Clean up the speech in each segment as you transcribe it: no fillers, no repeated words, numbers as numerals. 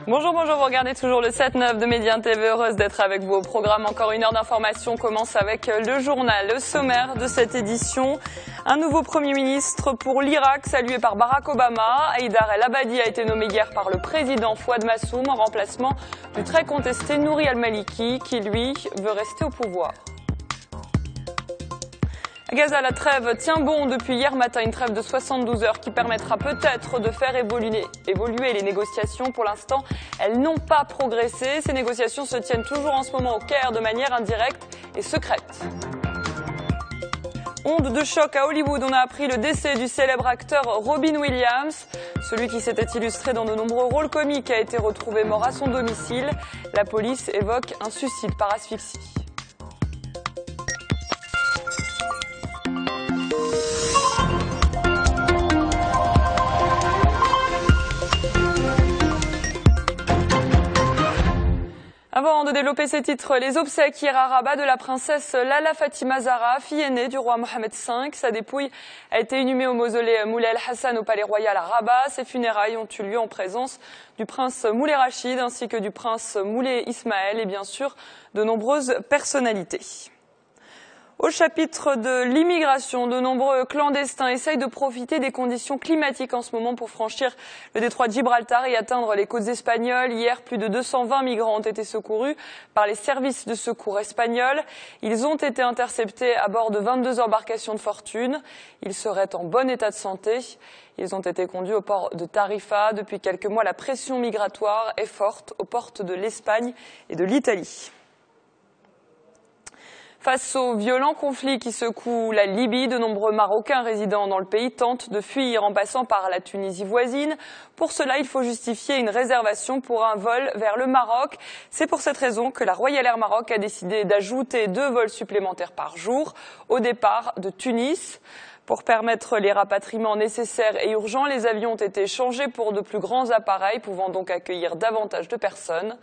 Bonjour, vous regardez toujours le 7-9 de Médien TV, heureuse d'être avec vous au programme. Encore une heure d'information commence avec le journal. Le sommaire de cette édition, un nouveau Premier ministre pour l'Irak, salué par Barack Obama. Haïdar el-Abadi a été nommé hier par le président Fouad Massoum en remplacement du très contesté Nouri al-Maliki, qui lui veut rester au pouvoir. À Gaza, la trêve tient bon depuis hier matin, une trêve de 72 heures qui permettra peut-être de faire évoluer les négociations. Pour l'instant, elles n'ont pas progressé. Ces négociations se tiennent toujours en ce moment au Caire de manière indirecte et secrète. Onde de choc à Hollywood, on a appris le décès du célèbre acteur Robin Williams. Celui qui s'était illustré dans de nombreux rôles comiques a été retrouvé mort à son domicile. La police évoque un suicide par asphyxie. Avant de développer ces titres, les obsèques hier à Rabat de la princesse Lala Fatima Zahra, fille aînée du roi Mohamed V. Sa dépouille a été inhumée au mausolée Moulay El-Hassan au palais royal à Rabat. Ses funérailles ont eu lieu en présence du prince Moulay Rachid ainsi que du prince Moulay Ismaël et bien sûr de nombreuses personnalités. Au chapitre de l'immigration, de nombreux clandestins essayent de profiter des conditions climatiques en ce moment pour franchir le détroit de Gibraltar et atteindre les côtes espagnoles. Hier, plus de 220 migrants ont été secourus par les services de secours espagnols. Ils ont été interceptés à bord de 22 embarcations de fortune. Ils seraient en bon état de santé. Ils ont été conduits au port de Tarifa. Depuis quelques mois, la pression migratoire est forte aux portes de l'Espagne et de l'Italie. Face au violent conflit qui secoue la Libye, de nombreux Marocains résidant dans le pays tentent de fuir en passant par la Tunisie voisine. Pour cela, il faut justifier une réservation pour un vol vers le Maroc. C'est pour cette raison que la Royal Air Maroc a décidé d'ajouter 2 vols supplémentaires par jour au départ de Tunis. Pour permettre les rapatriements nécessaires et urgents, les avions ont été changés pour de plus grands appareils pouvant donc accueillir davantage de personnes.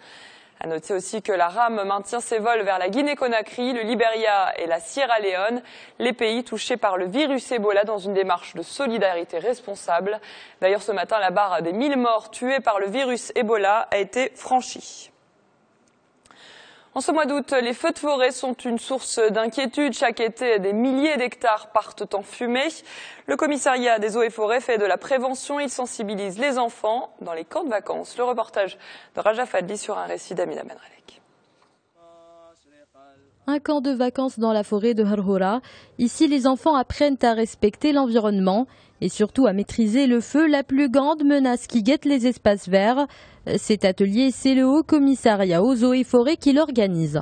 À noter aussi que la RAM maintient ses vols vers la Guinée-Conakry, le Libéria et la Sierra Leone, les pays touchés par le virus Ebola dans une démarche de solidarité responsable. D'ailleurs, ce matin, la barre des 1000 morts tués par le virus Ebola a été franchie. En ce mois d'août, les feux de forêt sont une source d'inquiétude. Chaque été, des milliers d'hectares partent en fumée. Le commissariat des eaux et forêts fait de la prévention. Il sensibilise les enfants dans les camps de vacances. Le reportage de Raja Fadli sur un récit d'Amina Benralek. Un camp de vacances dans la forêt de Harhoura. Ici, les enfants apprennent à respecter l'environnement et surtout à maîtriser le feu, la plus grande menace qui guette les espaces verts. Cet atelier, c'est le Haut Commissariat aux eaux et forêts qui l'organise.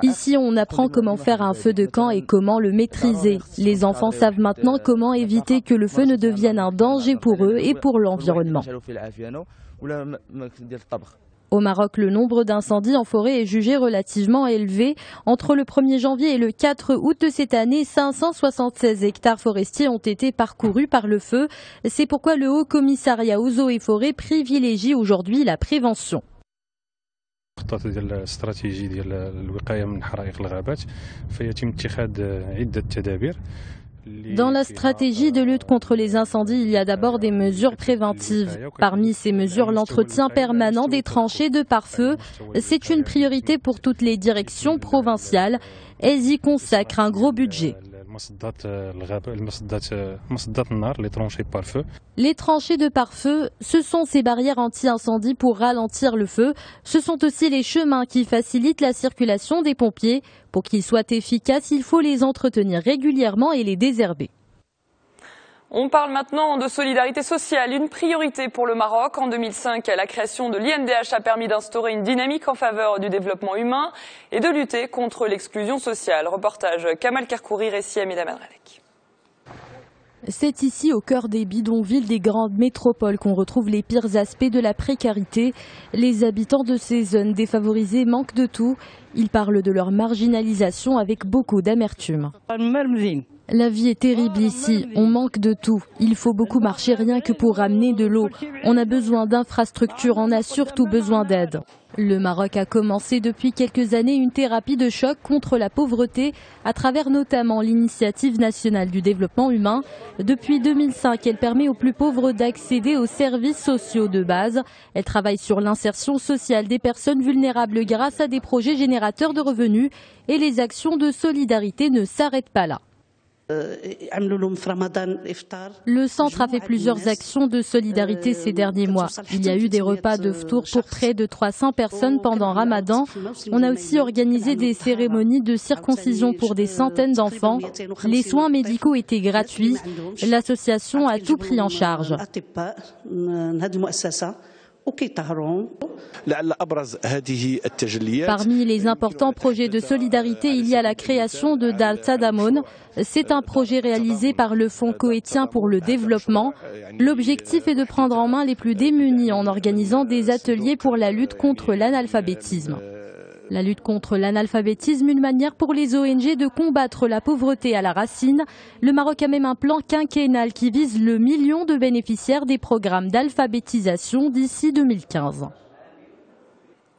Ici, on apprend comment faire un feu de camp et comment le maîtriser. Les enfants savent maintenant comment éviter que le feu ne devienne un danger pour eux et pour l'environnement. Au Maroc, le nombre d'incendies en forêt est jugé relativement élevé. Entre le 1er janvier et le 4 août de cette année, 576 hectares forestiers ont été parcourus par le feu. C'est pourquoi le Haut Commissariat aux eaux et forêts privilégie aujourd'hui la prévention. Dans la stratégie de lutte contre les incendies, il y a d'abord des mesures préventives. Parmi ces mesures, l'entretien permanent des tranchées de pare-feu. C'est une priorité pour toutes les directions provinciales. Elles y consacrent un gros budget. Les tranchées de pare-feu, ce sont ces barrières anti-incendie pour ralentir le feu. Ce sont aussi les chemins qui facilitent la circulation des pompiers. Pour qu'ils soient efficaces, il faut les entretenir régulièrement et les désherber. On parle maintenant de solidarité sociale, une priorité pour le Maroc. En 2005, la création de l'INDH a permis d'instaurer une dynamique en faveur du développement humain et de lutter contre l'exclusion sociale. Reportage Kamal Karkouri, récit Amida Benralek. C'est ici, au cœur des bidonvilles des grandes métropoles, qu'on retrouve les pires aspects de la précarité. Les habitants de ces zones défavorisées manquent de tout. Ils parlent de leur marginalisation avec beaucoup d'amertume. La vie est terrible ici, on manque de tout. Il faut beaucoup marcher rien que pour ramener de l'eau. On a besoin d'infrastructures, on a surtout besoin d'aide. Le Maroc a commencé depuis quelques années une thérapie de choc contre la pauvreté à travers notamment l'initiative nationale du développement humain. Depuis 2005, elle permet aux plus pauvres d'accéder aux services sociaux de base. Elle travaille sur l'insertion sociale des personnes vulnérables grâce à des projets générateurs de revenus et les actions de solidarité ne s'arrêtent pas là. Le centre a fait plusieurs actions de solidarité ces derniers mois. Il y a eu des repas de ftour pour près de 300 personnes pendant Ramadan. On a aussi organisé des cérémonies de circoncision pour des centaines d'enfants. Les soins médicaux étaient gratuits. L'association a tout pris en charge. Parmi les importants projets de solidarité, il y a la création de Dar Tadamon. C'est un projet réalisé par le Fonds koweïtien pour le développement. L'objectif est de prendre en main les plus démunis en organisant des ateliers pour la lutte contre l'analphabétisme. La lutte contre l'analphabétisme, une manière pour les ONG de combattre la pauvreté à la racine. Le Maroc a même un plan quinquennal qui vise le million de bénéficiaires des programmes d'alphabétisation d'ici 2015.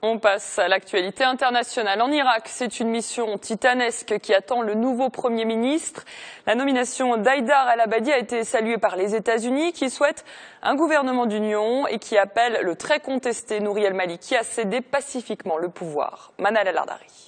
On passe à l'actualité internationale. En Irak, c'est une mission titanesque qui attend le nouveau Premier ministre. La nomination d'Haïdar al-Abadi a été saluée par les États-Unis qui souhaitent un gouvernement d'union et qui appellent le très contesté Nouri el-Maliki à céder pacifiquement le pouvoir. Manal El-Ardari.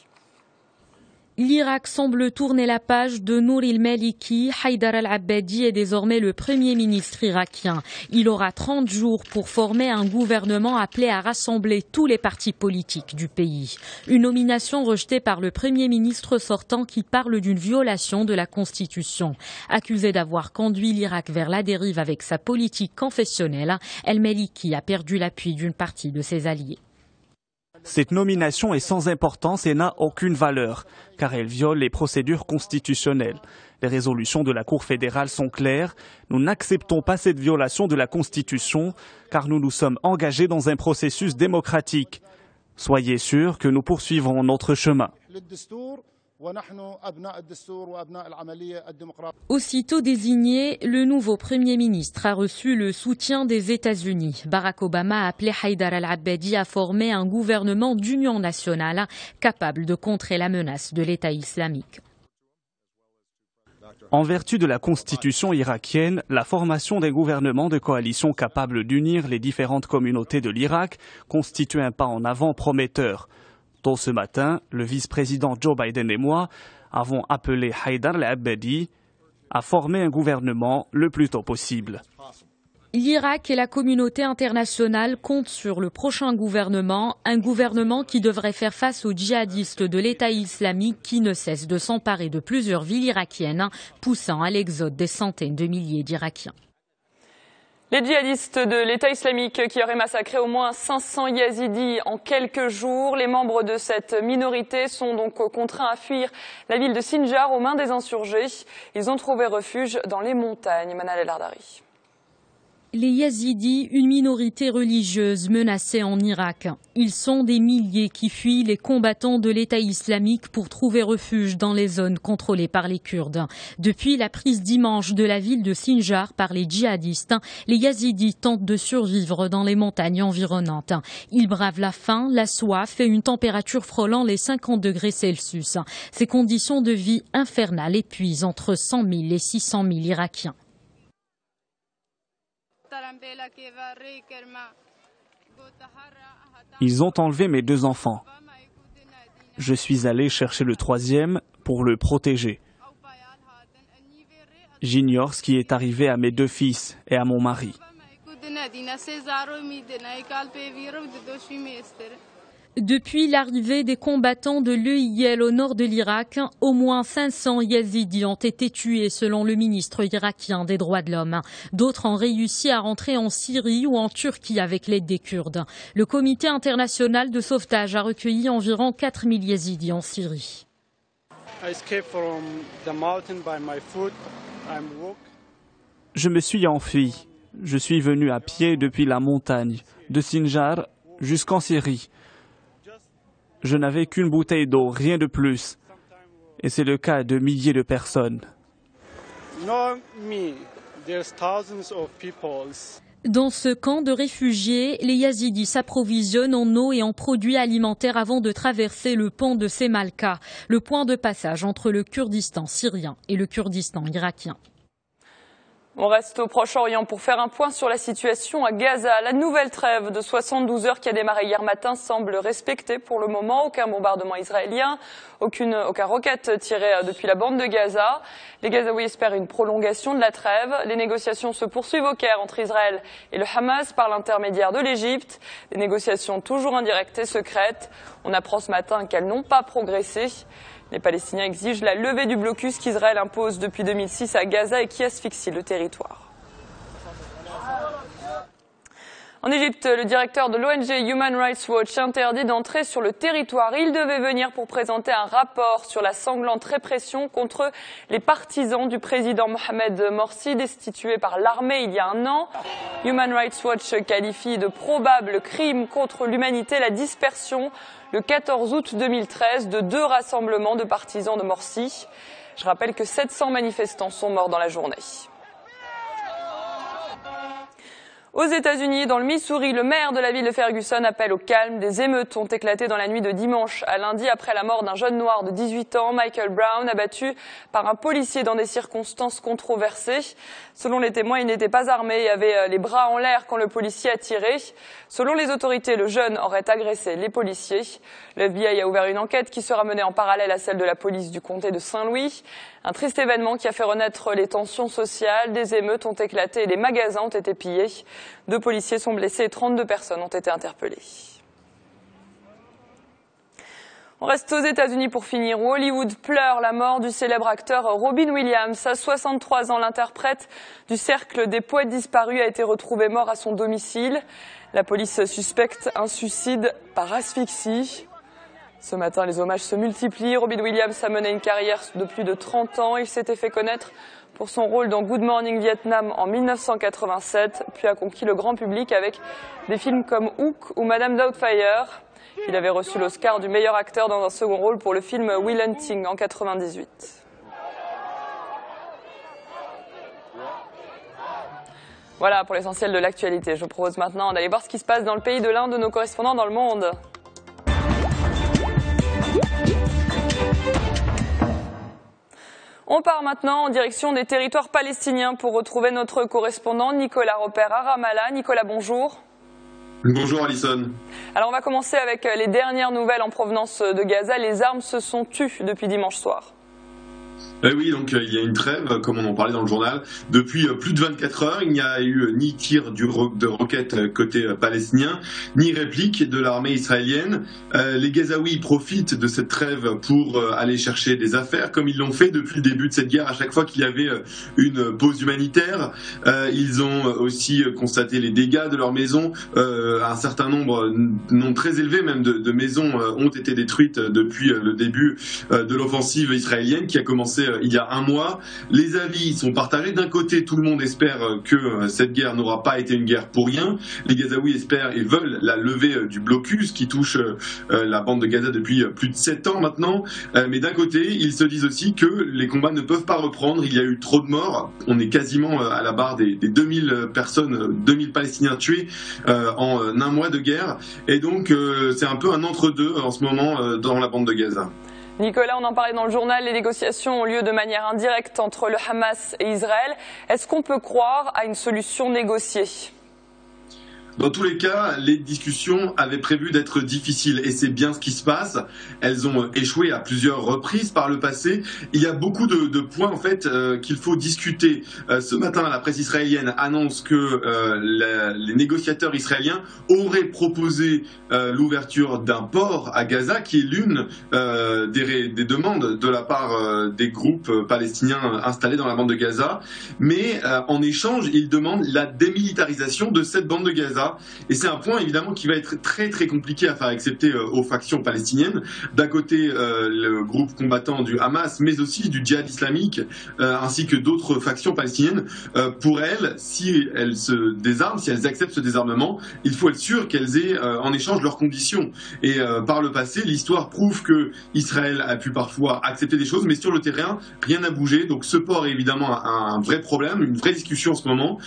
L'Irak semble tourner la page de Nouri el-Maliki. Haïdar al-Abadi est désormais le Premier ministre irakien. Il aura 30 jours pour former un gouvernement appelé à rassembler tous les partis politiques du pays. Une nomination rejetée par le Premier ministre sortant qui parle d'une violation de la Constitution. Accusé d'avoir conduit l'Irak vers la dérive avec sa politique confessionnelle, el-Maliki a perdu l'appui d'une partie de ses alliés. Cette nomination est sans importance et n'a aucune valeur, car elle viole les procédures constitutionnelles. Les résolutions de la Cour fédérale sont claires. Nous n'acceptons pas cette violation de la Constitution, car nous nous sommes engagés dans un processus démocratique. Soyez sûrs que nous poursuivrons notre chemin. Aussitôt désigné, le nouveau Premier ministre a reçu le soutien des États-Unis. Barack Obama a appelé Haïdar al-Abadi à former un gouvernement d'union nationale capable de contrer la menace de l'État islamique. En vertu de la constitution irakienne, la formation d'un gouvernement de coalition capable d'unir les différentes communautés de l'Irak constitue un pas en avant prometteur. Tôt ce matin, le vice-président Joe Biden et moi avons appelé Haïdar al-Abadi à former un gouvernement le plus tôt possible. L'Irak et la communauté internationale comptent sur le prochain gouvernement, un gouvernement qui devrait faire face aux djihadistes de l'État islamique qui ne cessent de s'emparer de plusieurs villes irakiennes, poussant à l'exode des centaines de milliers d'Irakiens. Les djihadistes de l'État islamique qui auraient massacré au moins 500 yazidis en quelques jours. Les membres de cette minorité sont donc contraints à fuir la ville de Sinjar aux mains des insurgés. Ils ont trouvé refuge dans les montagnes. Manal El-Ardari. Les Yazidis, une minorité religieuse menacée en Irak. Ils sont des milliers qui fuient les combattants de l'État islamique pour trouver refuge dans les zones contrôlées par les Kurdes. Depuis la prise dimanche de la ville de Sinjar par les djihadistes, les Yazidis tentent de survivre dans les montagnes environnantes. Ils bravent la faim, la soif et une température frôlant les 50 degrés Celsius. Ces conditions de vie infernales épuisent entre 100 000 et 600 000 Irakiens. Ils ont enlevé mes 2 enfants. Je suis allé chercher le 3e pour le protéger. J'ignore ce qui est arrivé à mes 2 fils et à mon mari. Depuis l'arrivée des combattants de l'EIL au nord de l'Irak, au moins 500 Yazidis ont été tués selon le ministre irakien des droits de l'homme. D'autres ont réussi à rentrer en Syrie ou en Turquie avec l'aide des Kurdes. Le comité international de sauvetage a recueilli environ 4000 Yazidis en Syrie. Je me suis enfui. Je suis venu à pied depuis la montagne, de Sinjar jusqu'en Syrie. Je n'avais qu'une bouteille d'eau, rien de plus. Et c'est le cas de milliers de personnes. Not me. There's thousands of people. Dans ce camp de réfugiés, les Yazidis s'approvisionnent en eau et en produits alimentaires avant de traverser le pont de Semalka, le point de passage entre le Kurdistan syrien et le Kurdistan irakien. On reste au Proche-Orient pour faire un point sur la situation à Gaza. La nouvelle trêve de 72 heures qui a démarré hier matin semble respectée pour le moment. Aucun bombardement israélien, aucune roquette tirée depuis la bande de Gaza. Les Gazaouis espèrent une prolongation de la trêve. Les négociations se poursuivent au Caire entre Israël et le Hamas par l'intermédiaire de l'Égypte. Des négociations toujours indirectes et secrètes. On apprend ce matin qu'elles n'ont pas progressé. Les Palestiniens exigent la levée du blocus qu'Israël impose depuis 2006 à Gaza et qui asphyxie le territoire. En Égypte, le directeur de l'ONG Human Rights Watch interdit d'entrer sur le territoire. Il devait venir pour présenter un rapport sur la sanglante répression contre les partisans du président Mohamed Morsi, destitué par l'armée il y a un an. Human Rights Watch qualifie de probable crime contre l'humanité la dispersion le 14 août 2013 de 2 rassemblements de partisans de Morsi. Je rappelle que 700 manifestants sont morts dans la journée. Aux États-Unis, dans le Missouri, le maire de la ville de Ferguson appelle au calme. Des émeutes ont éclaté dans la nuit de dimanche à lundi après la mort d'un jeune noir de 18 ans, Michael Brown, abattu par un policier dans des circonstances controversées. Selon les témoins, il n'était pas armé et avait les bras en l'air quand le policier a tiré. Selon les autorités, le jeune aurait agressé les policiers. Le FBI a ouvert une enquête qui sera menée en parallèle à celle de la police du comté de Saint-Louis. Un triste événement qui a fait renaître les tensions sociales. Des émeutes ont éclaté et des magasins ont été pillés. 2 policiers sont blessés et 32 personnes ont été interpellées. On reste aux États-Unis pour finir, où Hollywood pleure la mort du célèbre acteur Robin Williams. À 63 ans, l'interprète du Cercle des poètes disparus a été retrouvé mort à son domicile. La police suspecte un suicide par asphyxie. Ce matin, les hommages se multiplient. Robin Williams a mené une carrière de plus de 30 ans. Il s'était fait connaître pour son rôle dans Good Morning Vietnam en 1987, puis a conquis le grand public avec des films comme Hook ou Madame Doubtfire. Il avait reçu l'Oscar du meilleur acteur dans un second rôle pour le film Will Hunting en 1998. Voilà pour l'essentiel de l'actualité. Je vous propose maintenant d'aller voir ce qui se passe dans le pays de l'un de nos correspondants dans le monde. On part maintenant en direction des territoires palestiniens pour retrouver notre correspondant Nicolas Repère à Ramallah. Nicolas, bonjour. Bonjour Alison. Alors on va commencer avec les dernières nouvelles en provenance de Gaza. Les armes se sont tues depuis dimanche soir. Oui, donc il y a une trêve, comme on en parlait dans le journal. Depuis plus de 24 heures, il n'y a eu ni tir de roquettes côté palestinien, ni réplique de l'armée israélienne. Les Gazaouis profitent de cette trêve pour aller chercher des affaires, comme ils l'ont fait depuis le début de cette guerre. À chaque fois qu'il y avait une pause humanitaire, ils ont aussi constaté les dégâts de leurs maisons. Un certain nombre, non très élevé même, de maisons ont été détruites depuis le début de l'offensive israélienne qui a commencé il y a un mois. Les avis sont partagés. D'un côté, tout le monde espère que cette guerre n'aura pas été une guerre pour rien. Les Gazaouis espèrent et veulent la levée du blocus qui touche la bande de Gaza depuis plus de 7 ans maintenant. Mais d'un côté, ils se disent aussi que les combats ne peuvent pas reprendre. Il y a eu trop de morts. On est quasiment à la barre des 2000 personnes, 2000 Palestiniens tués en un mois de guerre. Et donc, c'est un peu un entre-deux en ce moment dans la bande de Gaza. Nicolas, on en parlait dans le journal, les négociations ont lieu de manière indirecte entre le Hamas et Israël. Est-ce qu'on peut croire à une solution négociée ? Dans tous les cas, les discussions avaient prévu d'être difficiles et c'est bien ce qui se passe. Elles ont échoué à plusieurs reprises par le passé. Il y a beaucoup de points en fait qu'il faut discuter. Ce matin, la presse israélienne annonce que les négociateurs israéliens auraient proposé l'ouverture d'un port à Gaza, qui est l'une des demandes de la part des groupes palestiniens installés dans la bande de Gaza. Mais en échange, ils demandent la démilitarisation de cette bande de Gaza Gaza. Et c'est un point évidemment qui va être très très compliqué à faire accepter aux factions palestiniennes. D'un côté, le groupe combattant du Hamas, mais aussi du djihad islamique, ainsi que d'autres factions palestiniennes. Pour elles, si elles se désarment, si elles acceptent ce désarmement, il faut être sûr qu'elles aient en échange leurs conditions. Et par le passé, l'histoire prouve que Israël a pu parfois accepter des choses, mais sur le terrain, rien n'a bougé. Donc ce port est évidemment un vrai problème, une vraie discussion en ce moment,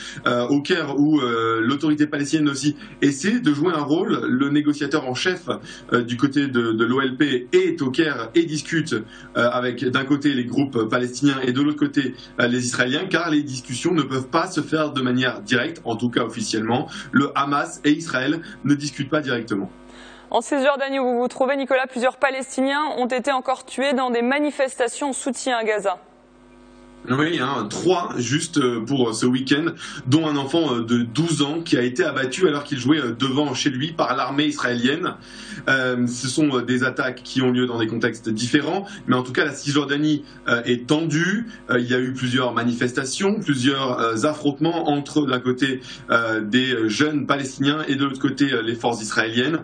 au Caire où l'autorité palestinienne aussi essaie de jouer un rôle. Le négociateur en chef du côté de l'OLP est au Caire et discute avec d'un côté les groupes palestiniens et de l'autre côté les Israéliens, car les discussions ne peuvent pas se faire de manière directe, en tout cas officiellement. Le Hamas et Israël ne discutent pas directement. En Cisjordanie où vous vous trouvez, Nicolas, plusieurs Palestiniens ont été encore tués dans des manifestations en soutien à Gaza. Oui, 3 juste pour ce week-end, dont un enfant de 12 ans qui a été abattu alors qu'il jouait devant chez lui par l'armée israélienne. Ce sont des attaques qui ont lieu dans des contextes différents, mais en tout cas la Cisjordanie est tendue. Il y a eu plusieurs manifestations, plusieurs affrontements entre d'un côté des jeunes palestiniens et de l'autre côté les forces israéliennes.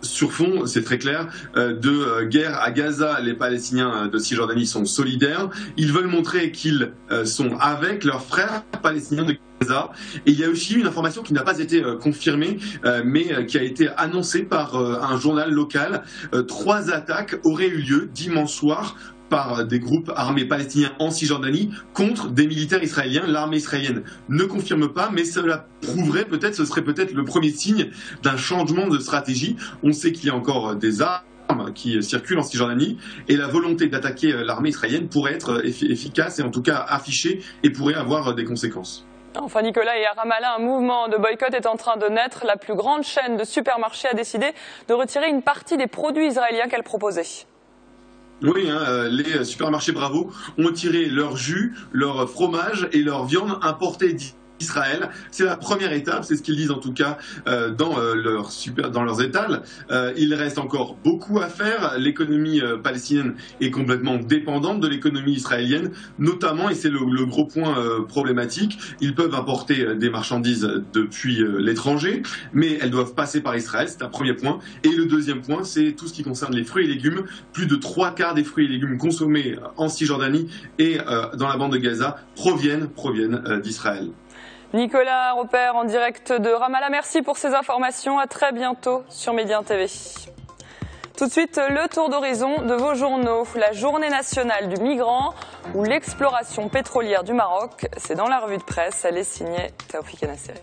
Sur fond, c'est très clair, de guerre à Gaza, les Palestiniens de Cisjordanie sont solidaires. Ils veulent montrer qu'ils sont avec leurs frères palestiniens de Gaza. Et il y a aussi une information qui n'a pas été confirmée, mais qui a été annoncée par un journal local. 3 attaques auraient eu lieu dimanche soir par des groupes armés palestiniens en Cisjordanie contre des militaires israéliens. L'armée israélienne ne confirme pas, mais cela prouverait peut-être, ce serait peut-être le premier signe d'un changement de stratégie. On sait qu'il y a encore des armes qui circulent en Cisjordanie et la volonté d'attaquer l'armée israélienne pourrait être efficace et en tout cas affichée et pourrait avoir des conséquences. Enfin Nicolas, et à Ramallah, un mouvement de boycott est en train de naître. La plus grande chaîne de supermarchés a décidé de retirer une partie des produits israéliens qu'elle proposait. Oui, les supermarchés Bravo ont tiré leur jus, leur fromage et leur viande importée d'Israël. C'est la première étape, c'est ce qu'ils disent en tout cas dans leurs étals. Il reste encore beaucoup à faire. L'économie palestinienne est complètement dépendante de l'économie israélienne, notamment, et c'est le gros point problématique, ils peuvent importer des marchandises depuis l'étranger, mais elles doivent passer par Israël, c'est un premier point. Et le deuxième point, c'est tout ce qui concerne les fruits et légumes. Plus de 3/4 des fruits et légumes consommés en Cisjordanie et dans la bande de Gaza proviennent d'Israël. Nicolas Roper en direct de Ramallah, merci pour ces informations. À très bientôt sur Média TV. Tout de suite, le tour d'horizon de vos journaux. La journée nationale du migrant ou l'exploration pétrolière du Maroc. C'est dans la revue de presse. Elle est signée Taoufik Nasseri.